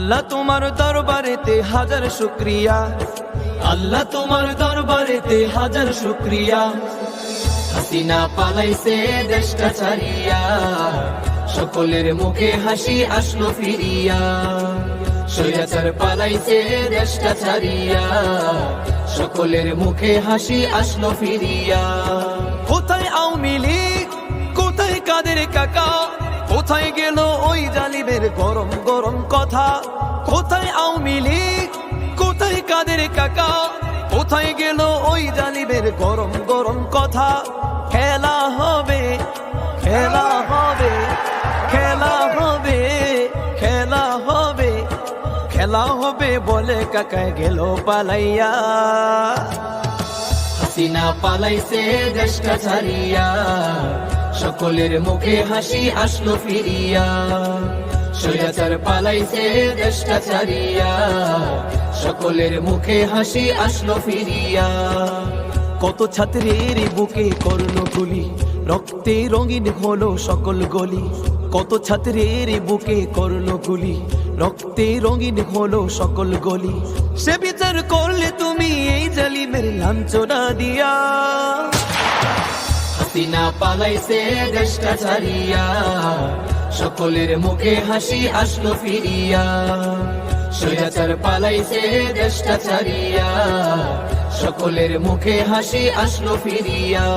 আল্লাহ তোমার দরবারেতে হাজার শুকরিয়া, আল্লাহ তোমার দরবারেতে হাজার শুকরিয়া। হাসিনা পালাইছে দেশটা ছাড়িয়া, সকলের মুখে হাসি আসলো ফিরিয়া। স্বৈরাচার পালাইছে দেশটা ছাড়িয়া, সকলের মুখে হাসি আসলো ফিরিয়া। কোথায় আওয়ামী লীগ, কোথায় কাদের কাকা, কোথায় গেল ওই জালিমের গরম গরম কথা। কোথায় আওয়ামী লীগ, কোথায় কাদের কাকা, কোথায় গেল ওই জালিমের গরম গরম কথা। খেলা হবে, খেলা হবে, খেলা হবে, খেলা হবে, খেলা হবে বলে কাকায় গেল পালাইয়া। হাসিনা পালাইছে দেশটা ছাড়িয়া, সকলের মুখে হাসি আসলো ফিরিয়া। স্বৈরাচার পালাইছে দেশটা ছাড়িয়া, সকলের মুখে হাসি আসলো ফিরিয়া। কত ছাত্রের বুকে করলো গুলি, রক্তে রঙিন হলো সকল গলি। কত ছাত্রের বুকে করলো গুলি, রক্তে রঙিন হলো সকল গলি। সে বিচার করলে তুমি এই জালিমের লাঞ্ছনা দিয়া। হাসিনা পালাইছে দেশটা ছাড়িয়া, সকলের মুখে হাসি আসলো ফিরিয়া। স্বৈরাচার পালাইছে দেশটা ছাড়িয়া, সকলের মুখে হাসি আসলো ফিরিয়া।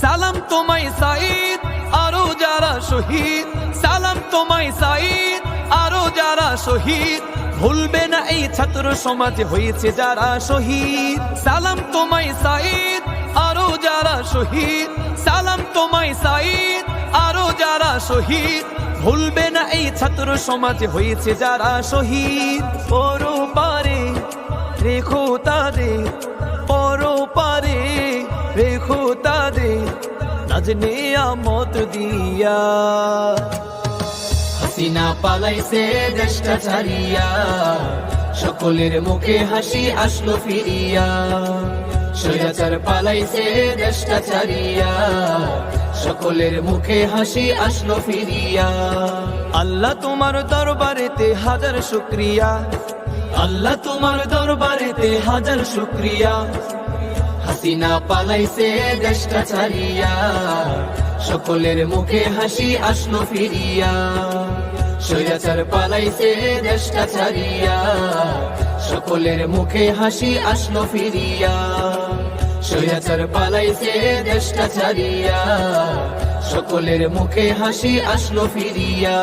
সালাম তোমায় সাঈদ, আরো যারা শহীদ, সালাম তোমায় সাঈদ, আরো যারা শহীদ। ভুলবে না এই ছাত্র সমাজে হয়েছে যারা শহীদ। সালাম তোমায় সাঈদ, আরো যারা শহীদ, সালাম তোমায় সাঈদ, আরো যারা শহীদ। ভুলবে না এই ছাত্র সমাজে হয়েছে যারা শহীদ। পরপারে রেখো তাদের, পরপারে রেখো তাদের, নাজ নিয়ামত দিয়া। হাসিনা পালাইছে দেশটা ছাড়িয়া, সকলের মুখে হাসি আসলো ফিরিয়া। স্বৈরাচার পালাইছে দেশটা ছাড়িয়া, সকলের মুখে হাসি আসলো ফিরিয়া। আল্লাহ তোমার দরবারেতে হাজার শুকরিয়া, আল্লাহ তোমার দরবারেতে হাজার শুকরিয়া। হাসিনা পালাইছে দেশটা ছাড়িয়া, সকলের মুখে হাসি আসলো ফিরিয়া। স্বৈরাচার পালাইছে দেশটা ছাড়িয়া, সকলের মুখে হাসি আসলো ফিরিয়া। স্বৈরাচার পালাইছে দেশটা ছাড়িয়া, সকলের মুখে হাসি আসলো ফিরিয়া।